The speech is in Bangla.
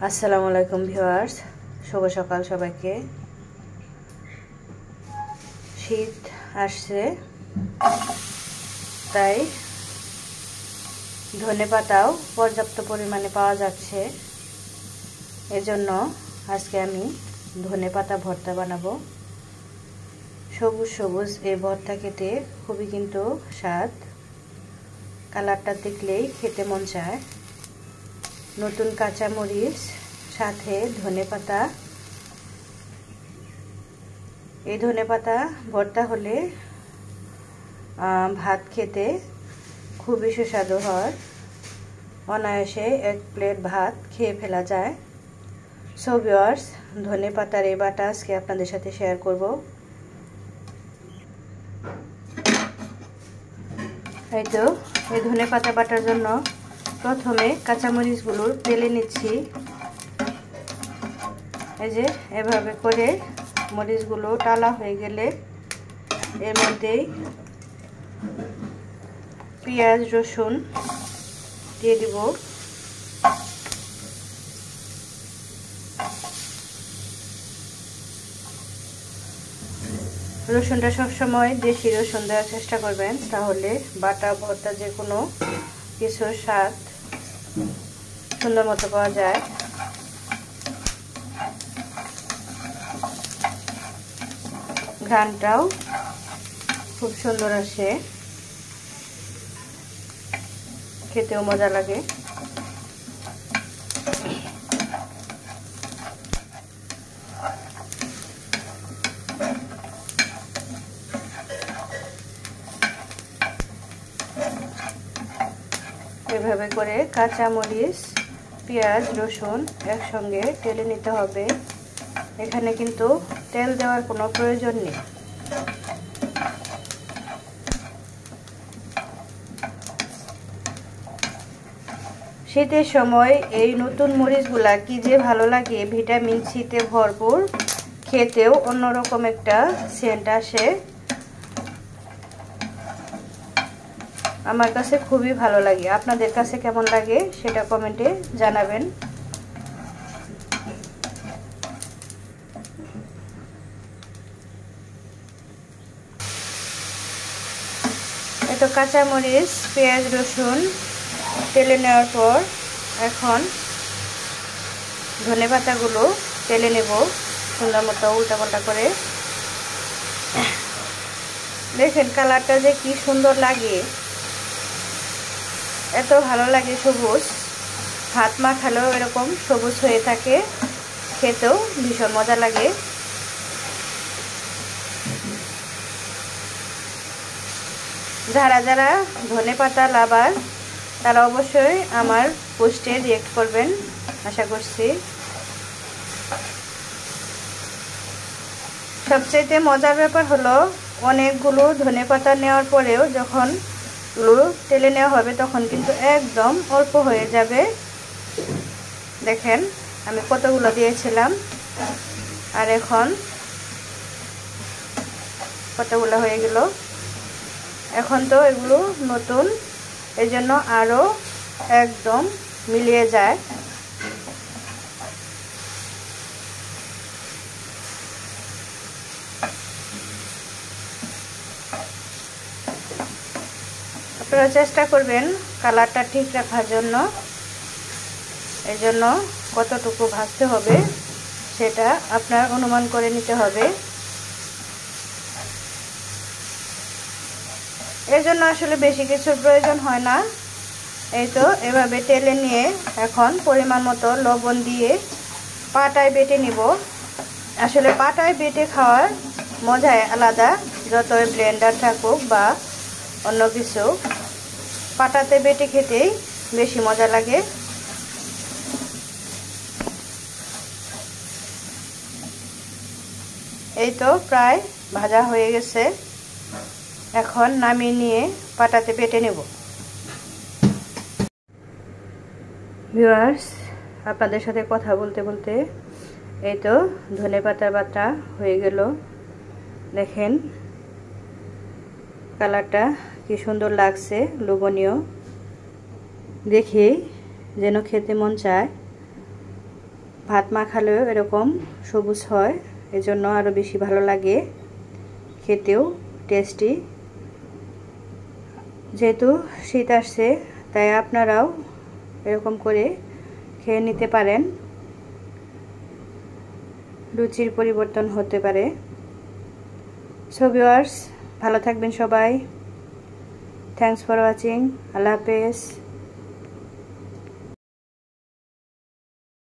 আসসালামু আলাইকুম ভিউয়ার্স, শুভ সকাল সবাইকে। শীত আসছে, তাই ধনেপাতাও পর্যাপ্ত পরিমাণে পাওয়া যাচ্ছে। এজন্য আজকে আমি ধনেপাতা ভর্তা বানাবো। সবুজ সবুজ এই ভর্তা খেতে খুবই কিন্তু স্বাদ, কালারটা দেখলেই খেতে মন চায়। নতুন কাঁচামরিচ সাথে ধনেপাতা, এই ধনেপাতা ভর্তা হলে ভাত খেতে খুবই সুস্বাদু হয়। অনায়াসে এক প্লেট ভাত খেয়ে ফেলা যায়। সো ভিউয়ার্স, ধনেপাতার এই বাটা আজকে আপনাদের সাথে শেয়ার করব। এই তো এই ধনেপাতা বাটার জন্য প্রথমে কাঁচামরিচগুলো তেলে নিচ্ছি। এই যে এভাবে করে মরিচগুলো টালা হয়ে গেলে এর মধ্যেই পেঁয়াজ রসুন দিয়ে দিব। রসুনটা সবসময় দেশি রসুন দেওয়ার চেষ্টা করবেন, তাহলে বাটা ভর্তা যে কোনো কিছুর স্বাদ সুন্দর মতো পাওয়া যায়। ঘ্রাণটাও খুব সুন্দর আসে, খেতেও মজা লাগে। এভাবে করে কাঁচামরিচ পেঁয়াজ রসুন একসঙ্গে টেলে নিতে হবে। এখানে কিন্তু তেল দেওয়ার কোনো প্রয়োজন নেই। শীতের সময় এই নতুন মরিচগুলা কি যে ভালো লাগে, ভিটামিন সিতে ভরপুর, খেতেও অন্যরকম একটা সেন্ট আসে। আমার কাছে খুবই ভালো লাগে। আপনাদের কাছে কেমন লাগে সেটা কমেন্টে জানাবেন। এত কাঁচামরিচ পেঁয়াজ রসুন তেলে নেওয়ার পর এখন ধনেপাতাগুলো তেলে নেব সুন্দর মতো উল্টাপাল্টা করে। দেখেন কালারটা যে কি সুন্দর লাগে, এত ভালো লাগে। সবুজ, ভাত মাখালেও এরকম সবুজ হয়ে থাকে, খেতেও ভীষণ মজা লাগে। যারা যারা ধনেপাতা লাভার তারা অবশ্যই আমার পোস্টে রিঅ্যাক্ট করবেন, আশা করছি। সবচেয়ে মজার ব্যাপার হলো অনেকগুলো ধনেপাতা নেওয়ার পরেও যখন তেলে নেওয়া হবে তখন কিন্তু একদম অল্প হয়ে যাবে। দেখেন আমি কতগুলো দিয়েছিলাম আর এখন কতগুলো হয়ে গেল। এখন তো এগুলো নতুন, এই জন্য আরও একদম মিলিয়ে যায়। আপনারা চেষ্টা করবেন কালারটা ঠিক রাখার জন্য। এই জন্য কতটুকু ভাজতে হবে সেটা আপনার অনুমান করে নিতে হবে। এর জন্য আসলে বেশি কিছুর প্রয়োজন হয় না। এই তো এভাবে তেলে নিয়ে এখন পরিমাণ মতো লবণ দিয়ে পাটায় বেটে নিব। আসলে পাটায় বেটে খাওয়ার মজাই আলাদা, যতই ব্লেন্ডার থাকুক বা অন্য কিছু, পাটাতে বেটে খেতেই বেশি মজা লাগে। এই তো প্রায় ভাজা হয়ে গেছে, এখন নামিয়ে নিয়ে পাটাতে বেটে নেব। ভিউয়ার্স, আপনাদের সাথে কথা বলতে বলতে এই তো ধনেপাতা বাটা হয়ে গেল। দেখেন কালারটা কি সুন্দর লাগছে, লোভনীয়, দেখে যেন খেতে মন চায়। ভাত মাখালেও এরকম সবুজ হয়, এজন্য আরও বেশি ভালো লাগে, খেতেও টেস্টি। যেহেতু শীত আসছে তাই আপনারাও এরকম করে খেয়ে নিতে পারেন, রুচির পরিবর্তন হতে পারে। সো ভিউয়ার্স, ভালো থাকবেন সবাই। Thanks for watching. আল্লাহ হাফেজ।